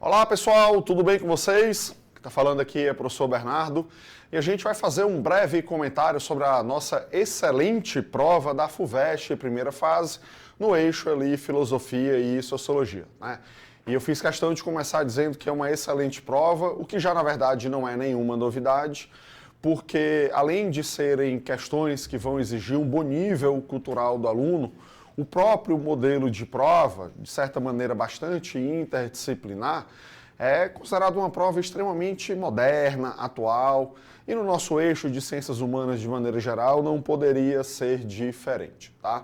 Olá pessoal, tudo bem com vocês? Quem está falando aqui é o professor Bernardo e a gente vai fazer um breve comentário sobre a nossa excelente prova da FUVEST, primeira fase, no eixo ali Filosofia e Sociologia, né? E eu fiz questão de começar dizendo que é uma excelente prova, o que já na verdade não é nenhuma novidade, porque além de serem questões que vão exigir um bom nível cultural do aluno, o próprio modelo de prova, de certa maneira bastante interdisciplinar, é considerado uma prova extremamente moderna, atual, e no nosso eixo de ciências humanas de maneira geral não poderia ser diferente, tá?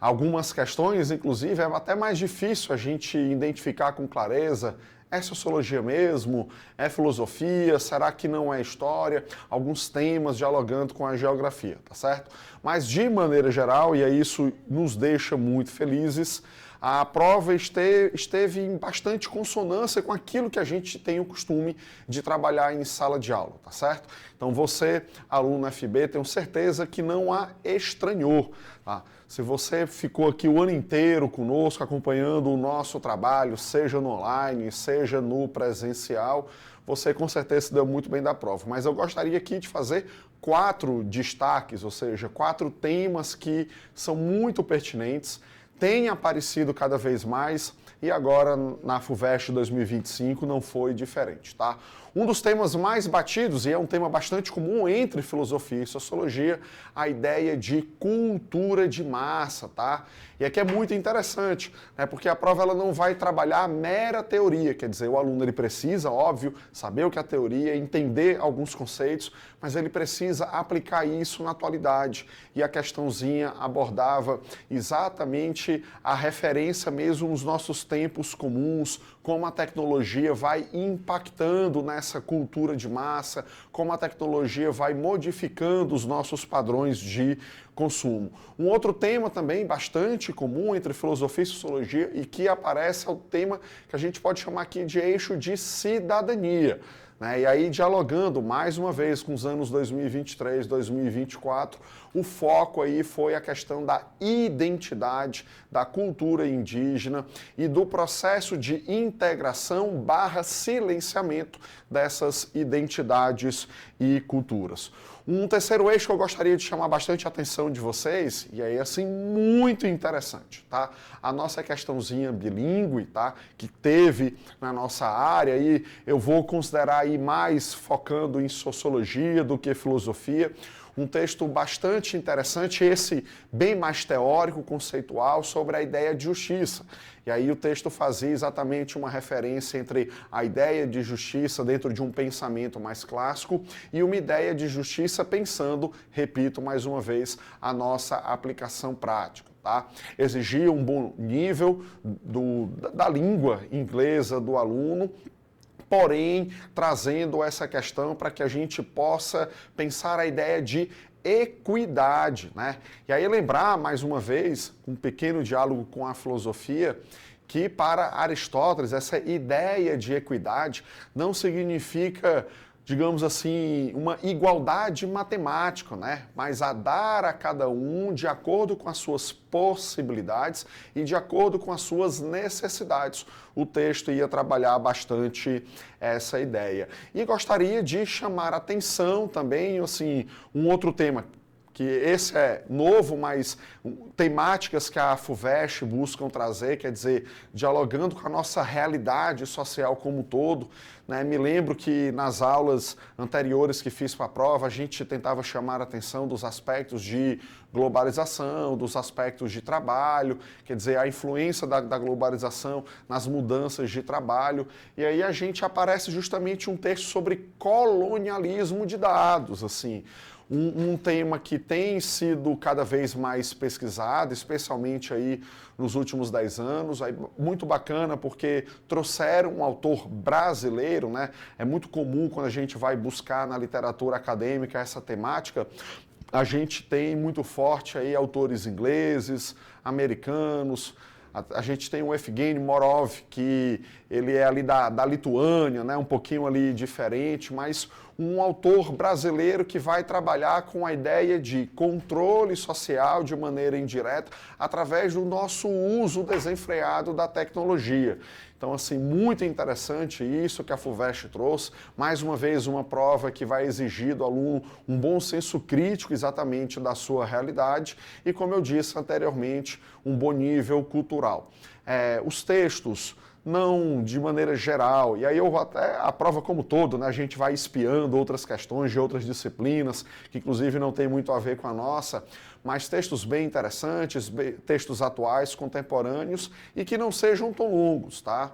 Algumas questões, inclusive, é até mais difícil a gente identificar com clareza. É sociologia mesmo? É filosofia? Será que não é história? Alguns temas dialogando com a geografia, tá certo? Mas, de maneira geral, e isso nos deixa muito felizes, a prova esteve em bastante consonância com aquilo que a gente tem o costume de trabalhar em sala de aula, tá certo? Então você, aluno FB, tenho certeza que não a estranhou, tá? Se você ficou aqui o ano inteiro conosco, acompanhando o nosso trabalho, seja no online, seja no presencial, você com certeza se deu muito bem da prova. Mas eu gostaria aqui de fazer 4 destaques, ou seja, 4 temas que são muito pertinentes, têm aparecido cada vez mais e agora na FUVEST 2025 não foi diferente, tá? Um dos temas mais batidos, e é um tema bastante comum entre filosofia e sociologia, a ideia de cultura de massa, tá? E aqui é muito interessante, né? Porque a prova ela não vai trabalhar a mera teoria, quer dizer, o aluno ele precisa, óbvio, saber o que é a teoria, entender alguns conceitos, mas ele precisa aplicar isso na atualidade. E a questãozinha abordava exatamente a referência mesmo nos nossos tempos comuns, como a tecnologia vai impactando nessa cultura de massa, como a tecnologia vai modificando os nossos padrões de consumo. Um outro tema também bastante comum entre filosofia e sociologia e que aparece é o tema que a gente pode chamar aqui de eixo de cidadania, né? E aí, dialogando mais uma vez com os anos 2023, 2024, o foco aí foi a questão da identidade, da cultura indígena e do processo de integração / silenciamento dessas identidades e culturas. Um terceiro eixo que eu gostaria de chamar bastante a atenção de vocês, e aí assim, muito interessante, tá? A nossa questãozinha bilíngue, tá? Que teve na nossa área, e eu vou considerar aí mais focando em sociologia do que filosofia, um texto bastante interessante, esse bem mais teórico, conceitual, sobre a ideia de justiça. E aí o texto fazia exatamente uma referência entre a ideia de justiça dentro de um pensamento mais clássico e uma ideia de justiça pensando, repito mais uma vez, a nossa aplicação prática. Tá? Exigia um bom nível da língua inglesa do aluno, porém trazendo essa questão para que a gente possa pensar a ideia de equidade, né? E aí lembrar, mais uma vez, um pequeno diálogo com a filosofia, que para Aristóteles essa ideia de equidade não significa, digamos assim, uma igualdade matemática, né? Mas a dar a cada um de acordo com as suas possibilidades e de acordo com as suas necessidades. O texto ia trabalhar bastante essa ideia. E gostaria de chamar a atenção também, assim, um outro tema, que esse é novo, mas temáticas que a FUVEST buscam trazer, quer dizer, dialogando com a nossa realidade social como um todo, né? Me lembro que nas aulas anteriores que fiz para a prova, a gente tentava chamar a atenção dos aspectos de globalização, dos aspectos de trabalho, quer dizer, a influência da globalização nas mudanças de trabalho, e aí a gente aparece justamente um texto sobre colonialismo de dados, assim, um tema que tem sido cada vez mais pesquisado, especialmente aí nos últimos 10 anos, aí muito bacana porque trouxeram um autor brasileiro, né? É muito comum quando a gente vai buscar na literatura acadêmica essa temática, a gente tem muito forte aí autores ingleses, americanos. A gente tem o Evgeny Morov, que ele é ali da Lituânia, né, um pouquinho ali diferente, mas um autor brasileiro que vai trabalhar com a ideia de controle social de maneira indireta através do nosso uso desenfreado da tecnologia. Então, assim, muito interessante isso que a FUVEST trouxe. Mais uma vez, uma prova que vai exigir do aluno um bom senso crítico exatamente da sua realidade e, como eu disse anteriormente, um bom nível cultural. Os textos, não de maneira geral, e aí eu até a prova como todo, né, a gente vai espiando outras questões de outras disciplinas, que inclusive não tem muito a ver com a nossa, mas textos bem interessantes, textos atuais, contemporâneos e que não sejam tão longos, tá?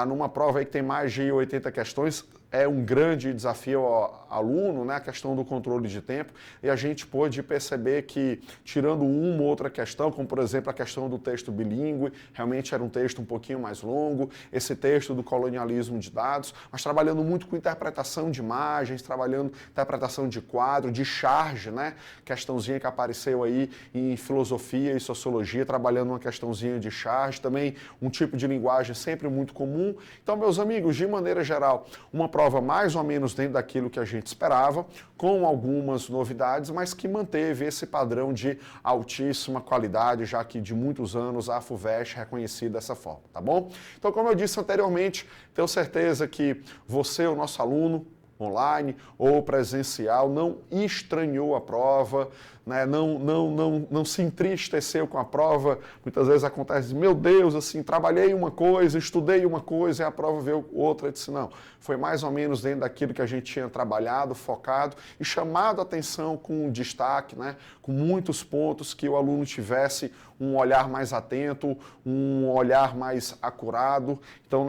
Numa prova aí que tem mais de 80 questões, é um grande desafio ao aluno, né, a questão do controle de tempo, e a gente pôde perceber que, tirando uma ou outra questão, como por exemplo a questão do texto bilíngue, realmente era um texto um pouquinho mais longo, esse texto do colonialismo de dados, mas trabalhando muito com interpretação de imagens, trabalhando interpretação de quadro, de charge, né, questãozinha que apareceu aí em filosofia e sociologia, trabalhando uma questãozinha de charge, também um tipo de linguagem sempre muito comum. Então, meus amigos, de maneira geral, uma prova mais ou menos dentro daquilo que a gente esperava, com algumas novidades, mas que manteve esse padrão de altíssima qualidade, já que de muitos anos a FUVEST é reconhecida dessa forma, tá bom? Então, como eu disse anteriormente, tenho certeza que você, o nosso aluno, online ou presencial, não estranhou a prova, né? não se entristeceu com a prova. Muitas vezes acontece, meu Deus, assim, trabalhei uma coisa, estudei uma coisa e a prova veio outra. Eu disse, não, foi mais ou menos dentro daquilo que a gente tinha trabalhado, focado e chamado a atenção com destaque, né? Com muitos pontos que o aluno tivesse um olhar mais atento, um olhar mais acurado. Então,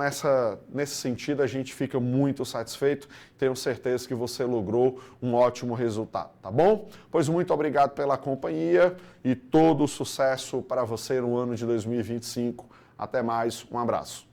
nesse sentido, a gente fica muito satisfeito. Tenho certeza que você logrou um ótimo resultado, tá bom? Pois muito obrigado pela companhia e todo o sucesso para você no ano de 2025. Até mais, um abraço.